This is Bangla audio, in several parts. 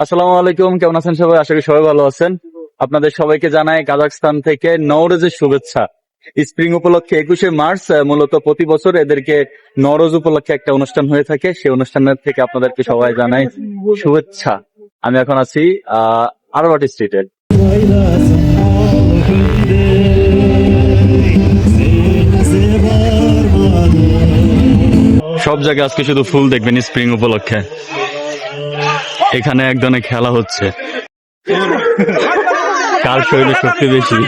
আসসালামু আলাইকুম, কেমন আছেন সবাই? আশা করি সবাই ভালো আছেন। আপনাদের সবাইকে জানাই কাজাখস্তান থেকে নওরোজের শুভেচ্ছা। স্প্রিং উপলক্ষে 21শে মার্চ মূলত প্রতি বছর এদেরকে নওরোজ উপলক্ষে একটা অনুষ্ঠান হয়ে থাকে। সেই অনুষ্ঠানের থেকে আপনাদেরকে সবাই জানাই শুভেচ্ছা। আমি এখন আছি আরবাটি স্ট্রিটে। সব জায়গায় আজকে শুধু ফুল দেখবেন স্প্রিং উপলক্ষে। এখানে এক ধরনের খেলা হচ্ছে, কার শরীরে শক্তি বেশি।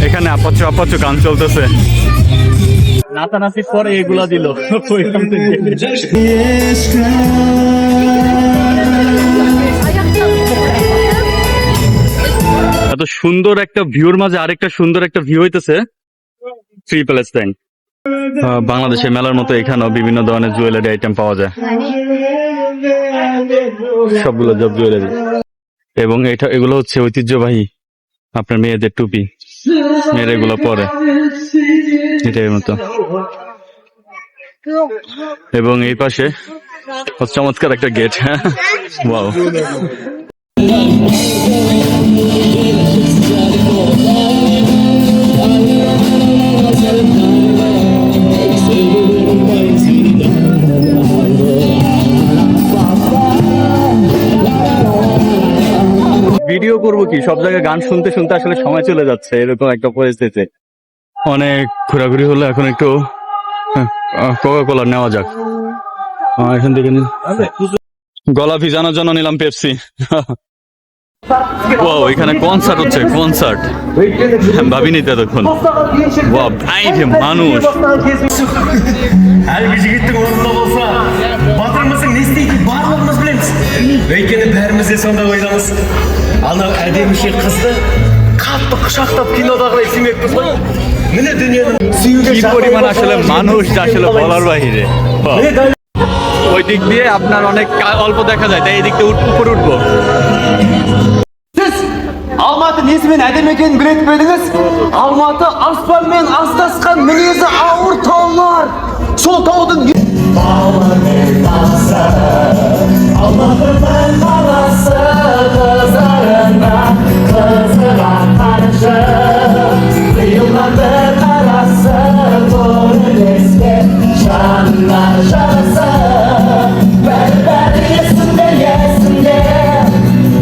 এখানে আপাচ্ছ গান চলতেছে, নাচানাচির পরে এগুলা দিল। এত সুন্দর একটা ভিউর মাঝে আরেকটা সুন্দর একটা ভিউ হইতেছে ফ্রি প্যালেস্টাইন। বাংলাদেশের মেলার মতো এখানেও বিভিন্ন ধরনের জুয়েলারি আইটেম পাওয়া যায়, সবগুলো জব জুয়েলারি। এবং এগুলো হচ্ছে ঐতিহ্যবাহী আপনার মেয়েদের টুপি, মেয়েরা এগুলো পরে এটার মতো। এবং এই পাশে চমৎকার একটা গেট। ওয়াও, ভিডিও করবো কি, সব জায়গায় গান শুনতে শুনতে আসলে সময় চলে যাচ্ছে, এরকম একটা পরিস্থিতি। অনেক ঘোরাঘুরি হলো, এখন একটু কোকা কোলা নেওয়া যাক। এখান থেকে গলা ভিজানোর জন্য নিলাম পেপসি। ওয়াও, এখানে কনসার্ট হচ্ছে, কনসার্ট ভাবিনি তো এতক্ষণ। ওয়াও, বাইরে মানুষ। Өйткені бәріміз де сонда ойнамыз. Анау әдемі ше қызды қатты құшақтап кинодағылай сүймекпіз ғой. Міне дүниенің কি পরিমাণ আসলে মানুষ, আসলে বলার বাহিরে। ওই দিক দিয়ে আপনার অনেক অল্প দেখা যায়, তাই এই দিক দিয়ে উপরে উঠবো। Siz Алматы несімен әдемі екенін білетін бе едіңіз? Алматы аспанмен астасқан мінезі ауыр таулар. Сол таудың Алматының қаласы қызарына қызыған қаржы, қиылған бір қарасы көрілеске жанына жарасы. Бәрі есімде, есімде,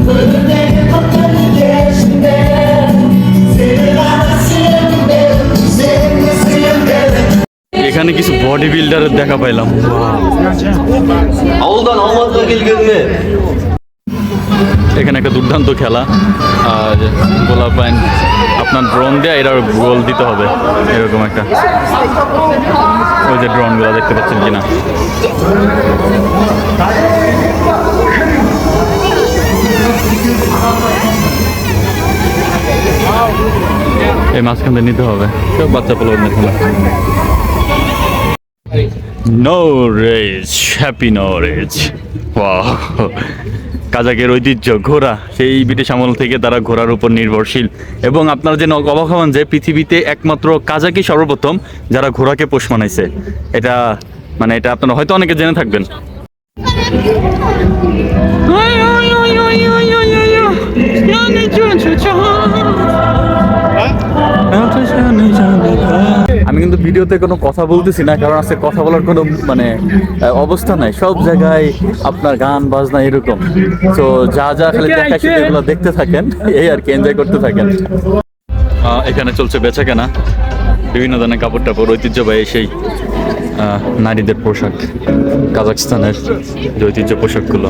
күнімдегі күн кешімде, сені ғана сүйемде, сені сүйемде। এখানে কিছু বডি বিল্ডারের দেখা পাইলাম। Ауылдан Алматыға келгеніме এখানে একটা দুর্দান্ত খেলা, আর গোলা পাইন আপনার ড্রোন দিয়ে এরা গোল দিতে হবে, এরকম একটা। ওই যে ড্রোন গুলা দেখতে পাচ্ছেন কিনা। এই মাঝখান দিয়ে নিতে হবে, সব বাচ্চা পোলাদের খেলা। নওরোজ, হ্যাপি নওরোজ। ওয়াও, কাজাকের ঐতিহ্য ঘোড়া, সেই ব্রিটিশ আমল থেকে তারা ঘোড়ার উপর নির্ভরশীল। এবং আপনারা যে অবাক হবেন যে পৃথিবীতে একমাত্র কাজাকই সর্বপ্রথম যারা ঘোড়াকে পোষ মানাইছে। এটা মানে এটা আপনারা হয়তো অনেকে জেনে থাকবেন। আমি কিন্তু ভিডিওতে কোনো কথা বলতেছি না, কারণ আজকে কথা বলার কোনো মানে অবস্থা নাই। সব জায়গায় আপনার গান বাজনা এরকম, তো যা যা খালি দেখাচ্ছি এগুলো দেখতে থাকেন, এই আর কি, এনজয় করতে থাকেন। এখানে চলছে বেচা কেনা, বিভিন্ন ধরনের কাপড় টাপড়, ঐতিহ্যবাহী সেই নারীদের পোশাক, কাজাখস্তানের যে ঐতিহ্য পোশাকগুলো।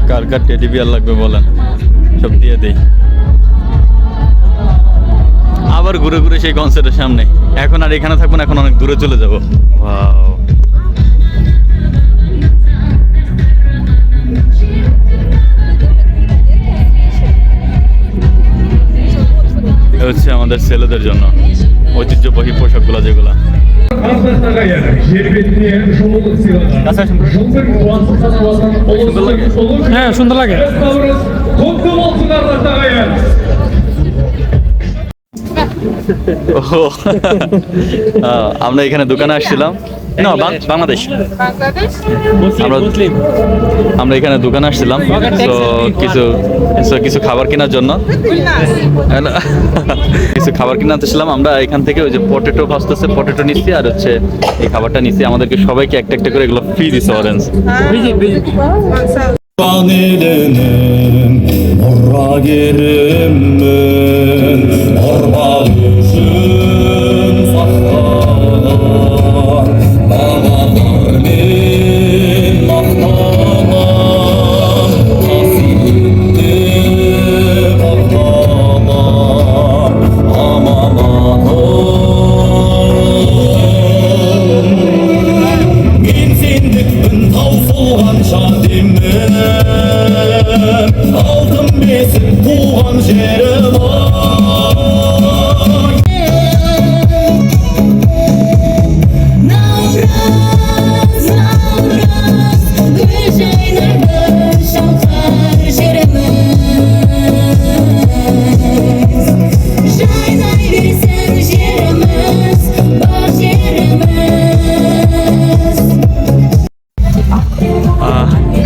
কার কার টেডি বিয়ার লাগবে বলেন, সব দিয়ে দেই। আবার ঘুরে ঘুরে সেই কনসার্টের সামনে। এখন আর এখানে থাকবো না, এখন অনেক দূরে চলে যাবো। ওয়াও, হচ্ছে আমাদের ছেলেদের জন্য ঐতিহ্যবাহী পোশাকগুলো যেগুলা। হ্যাঁ সুন্দর লাগে। ও, আমরা এখানে দোকানে আসছিলাম না বাংলাদেশ আমরা এখানে দোকানে আসছিলাম তো কিছু খাবার কেনার জন্য কিছু খাবার কিনে আনতেছিলাম আমরা এখান থেকে। ওই যে পটেটো ভাজতেছে, পটেটো নিচ্ছি আর হচ্ছে এই খাবারটা নিচ্ছি। আমাদেরকে সবাইকে একটা একটা করে এগুলো ফ্রি দিছে orange. Aldım bizim tuğan jerim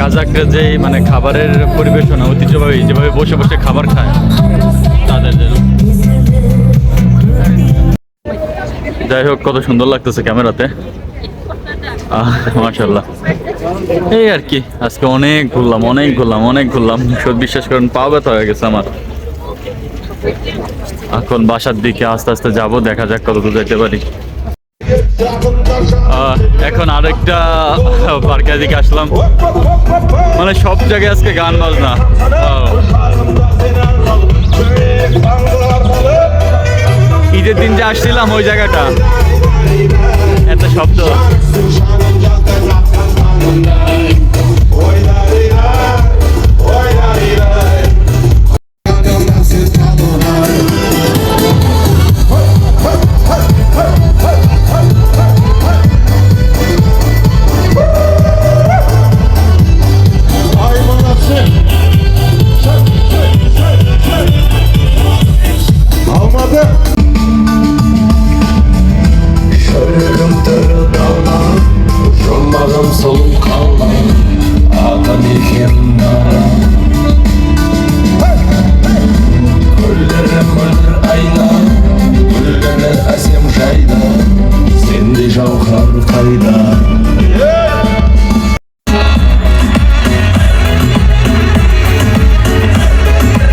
কাজাকরা যে মানে খাবারের পরিবেশনা ঐতিহ্যভাবে যেভাবে বসে বসে খাবার খায় তাদের যেন। যাই হোক, কত সুন্দর লাগতেছে ক্যামেরাতে, মাশাআল্লাহ। এই আর কি, আজকে অনেক ঘুরলাম। সত্যি বিশ্বাস করেন পা ব্যথা হয়ে গেছে আমার। এখন বাসার দিকে আস্তে আস্তে যাব, দেখা যাক কতদূর যেতে পারি। এখন আরেকটা পার্কের দিকে আসলাম, মানে সব জায়গায় আজকে গান বাজনা। ঈদের দিন যে আসছিলাম ওই জায়গাটা এত শব্দ।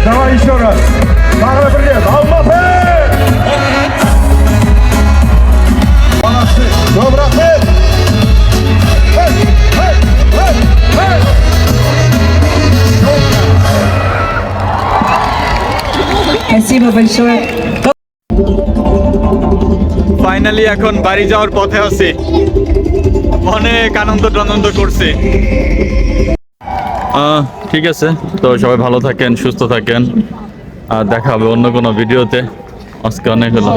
Давай еще раз. Пару привет. Алматы! Молодцы. Добрый день. Спасибо большое. ফাইনালি এখন বাড়ি যাওয়ার পথে আছি, অনেক আনন্দ করছি। ঠিক আছে, তো সবাই ভালো থাকেন, সুস্থ থাকেন, আর দেখা হবে অন্য কোনো ভিডিওতে। আজকে অনেক হলো।